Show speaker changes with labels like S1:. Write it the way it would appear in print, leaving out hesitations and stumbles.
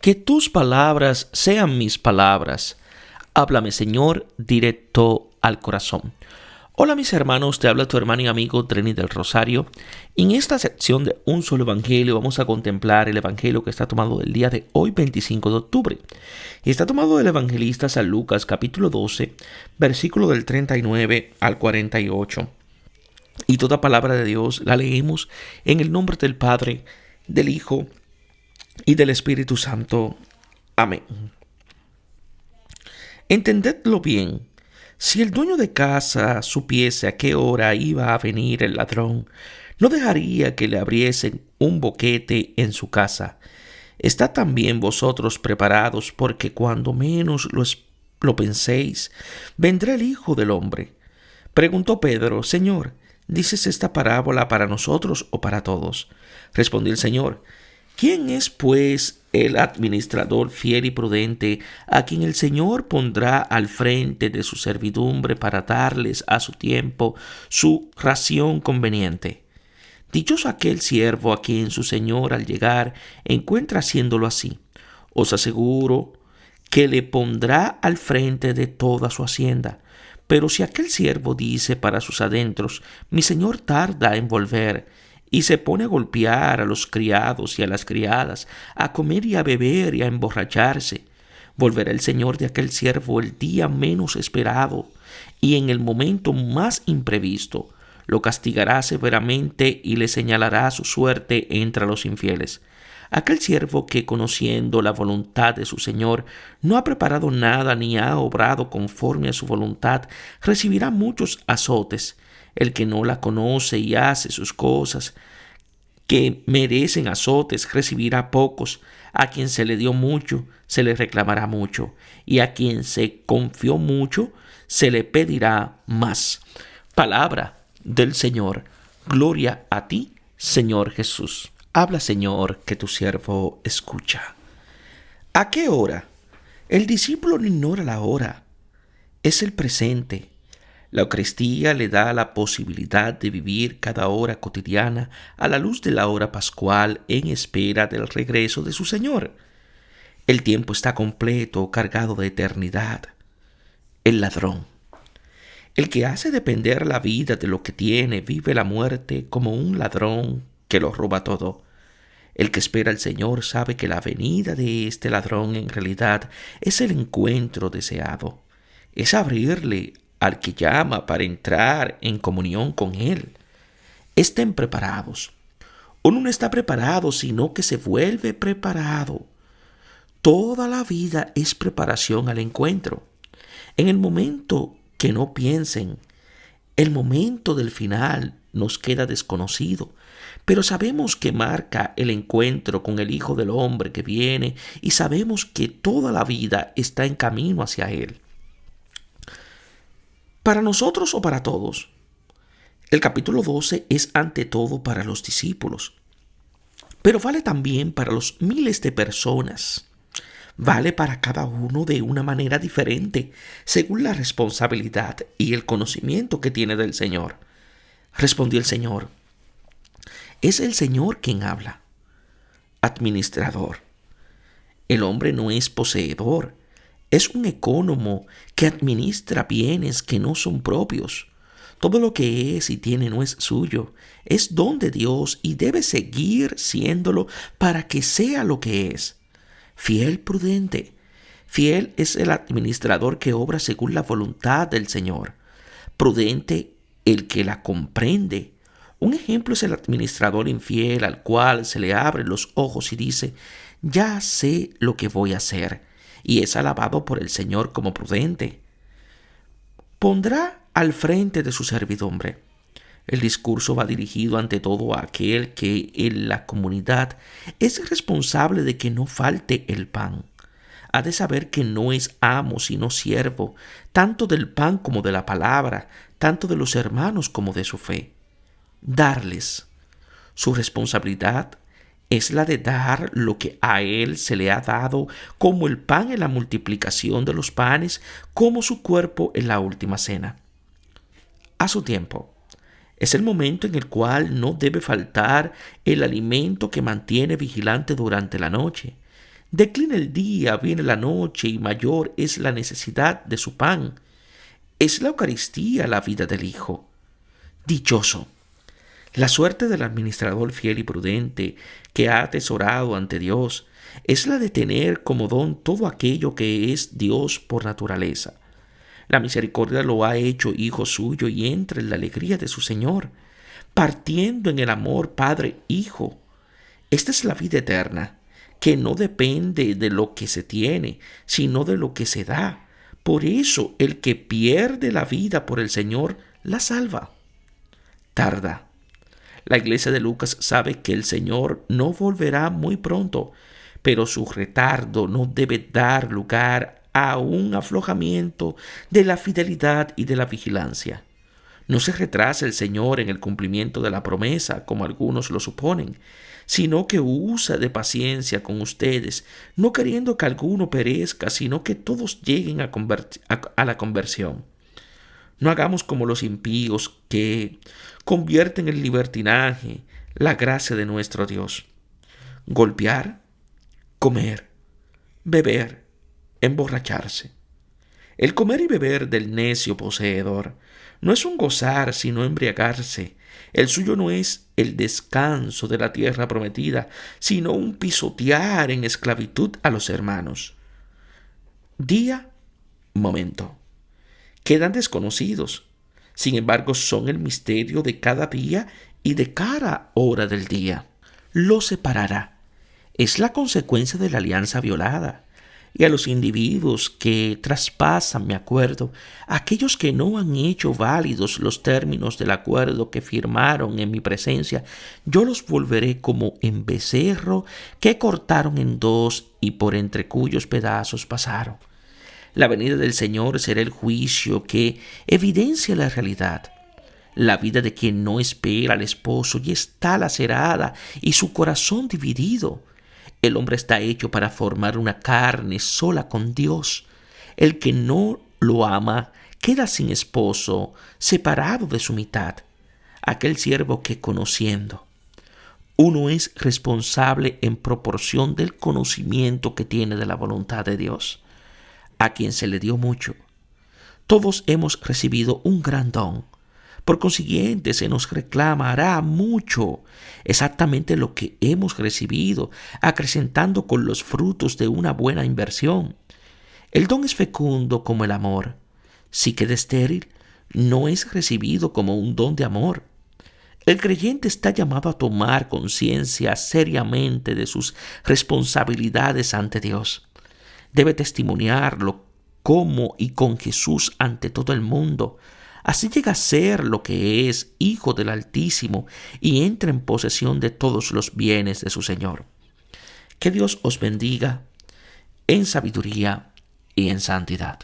S1: Que tus palabras sean mis palabras. Háblame, Señor, directo al corazón. Hola mis hermanos, te habla tu hermano y amigo Treni del Rosario. En esta sección de Un Solo Evangelio vamos a contemplar el Evangelio que está tomado del día de hoy, 25 de octubre. Y está tomado del evangelista San Lucas, capítulo 12, versículo del 39 al 48. Y toda palabra de Dios la leemos en el nombre del Padre, del Hijo y del Espíritu Santo. Amén. Entendedlo bien. Si el dueño de casa supiese a qué hora iba a venir el ladrón, no dejaría que le abriesen un boquete en su casa. Estad también vosotros preparados, porque cuando menos lo penséis, vendrá el Hijo del Hombre. Preguntó Pedro: Señor, ¿dices esta parábola para nosotros o para todos? Respondió el Señor: ¿Quién es, pues, el administrador fiel y prudente a quien el Señor pondrá al frente de su servidumbre para darles a su tiempo su ración conveniente? Dichoso aquel siervo a quien su Señor al llegar encuentra haciéndolo así. Os aseguro que le pondrá al frente de toda su hacienda. Pero si aquel siervo dice para sus adentros: mi Señor tarda en volver, y se pone a golpear a los criados y a las criadas, a comer y a beber y a emborracharse, volverá el Señor de aquel siervo el día menos esperado, y en el momento más imprevisto lo castigará severamente y le señalará su suerte entre los infieles. Aquel siervo que, conociendo la voluntad de su Señor, no ha preparado nada ni ha obrado conforme a su voluntad, recibirá muchos azotes. El que no la conoce y hace sus cosas que merecen azotes recibirá pocos. A quien se le dio mucho, se le reclamará mucho, y a quien se confió mucho, se le pedirá más. Palabra del Señor. Gloria a ti, Señor Jesús. Habla, Señor, que tu siervo escucha. ¿A qué hora? El discípulo no ignora la hora. Es el presente. La Eucaristía le da la posibilidad de vivir cada hora cotidiana a la luz de la hora pascual en espera del regreso de su Señor. El tiempo está completo, cargado de eternidad. El ladrón. El que hace depender la vida de lo que tiene, vive la muerte como un ladrón que lo roba todo. El que espera al Señor sabe que la venida de este ladrón en realidad es el encuentro deseado. Es abrirle al que llama para entrar en comunión con Él. Estén preparados. Uno no está preparado, sino que se vuelve preparado. Toda la vida es preparación al encuentro. En el momento que no piensen, el momento del final nos queda desconocido, pero sabemos que marca el encuentro con el Hijo del Hombre que viene, y sabemos que toda la vida está en camino hacia Él. ¿Para nosotros o para todos? El capítulo 12 es ante todo para los discípulos, pero vale también para los miles de personas. Vale para cada uno de una manera diferente, según la responsabilidad y el conocimiento que tiene del Señor. Respondió el Señor: es el Señor quien habla. Administrador. El hombre no es poseedor. Es un ecónomo que administra bienes que no son propios. Todo lo que es y tiene no es suyo, es don de Dios y debe seguir siéndolo para que sea lo que es. Fiel, prudente. Fiel es el administrador que obra según la voluntad del Señor. Prudente el que la comprende. Un ejemplo es el administrador infiel al cual se le abren los ojos y dice: ya sé lo que voy a hacer, y es alabado por el Señor como prudente. Pondrá al frente de su servidumbre. El discurso va dirigido ante todo a aquel que en la comunidad es responsable de que no falte el pan. Ha de saber que no es amo sino siervo, tanto del pan como de la palabra, tanto de los hermanos como de su fe. Darles. Su responsabilidad es la de dar lo que a él se le ha dado, como el pan en la multiplicación de los panes, como su cuerpo en la última cena. A su tiempo. Es el momento en el cual no debe faltar el alimento que mantiene vigilante durante la noche. Declina el día, viene la noche y mayor es la necesidad de su pan. Es la Eucaristía la vida del Hijo. Dichoso. La suerte del administrador fiel y prudente que ha atesorado ante Dios es la de tener como don todo aquello que es Dios por naturaleza. La misericordia lo ha hecho hijo suyo y entra en la alegría de su Señor, partiendo en el amor Padre-Hijo. Esta es la vida eterna, que no depende de lo que se tiene, sino de lo que se da. Por eso el que pierde la vida por el Señor la salva. Tarda. La iglesia de Lucas sabe que el Señor no volverá muy pronto, pero su retardo no debe dar lugar a un aflojamiento de la fidelidad y de la vigilancia. No se retrasa el Señor en el cumplimiento de la promesa, como algunos lo suponen, sino que usa de paciencia con ustedes, no queriendo que alguno perezca, sino que todos lleguen a la conversión. No hagamos como los impíos que convierten en libertinaje la gracia de nuestro Dios. Golpear, comer, beber, emborracharse. El comer y beber del necio poseedor no es un gozar, sino embriagarse. El suyo no es el descanso de la tierra prometida, sino un pisotear en esclavitud a los hermanos. Día, momento. Quedan desconocidos. Sin embargo, son el misterio de cada día y de cada hora del día. Lo separará. Es la consecuencia de la alianza violada. Y a los individuos que traspasan mi acuerdo, aquellos que no han hecho válidos los términos del acuerdo que firmaron en mi presencia, yo los volveré como en becerro que cortaron en dos y por entre cuyos pedazos pasaron. La venida del Señor será el juicio que evidencia la realidad. La vida de quien no espera al esposo y está lacerada y su corazón dividido. El hombre está hecho para formar una carne sola con Dios. El que no lo ama queda sin esposo, separado de su mitad. Aquel siervo que conociendo, uno es responsable en proporción del conocimiento que tiene de la voluntad de Dios, a quien se le dio mucho. Todos hemos recibido un gran don. Por consiguiente, se nos reclamará mucho, exactamente lo que hemos recibido, acrecentando con los frutos de una buena inversión. El don es fecundo como el amor. Si queda estéril, no es recibido como un don de amor. El creyente está llamado a tomar conciencia seriamente de sus responsabilidades ante Dios. Debe testimoniarlo como y con Jesús ante todo el mundo. Así llega a ser lo que es Hijo del Altísimo y entra en posesión de todos los bienes de su Señor. Que Dios os bendiga en sabiduría y en santidad.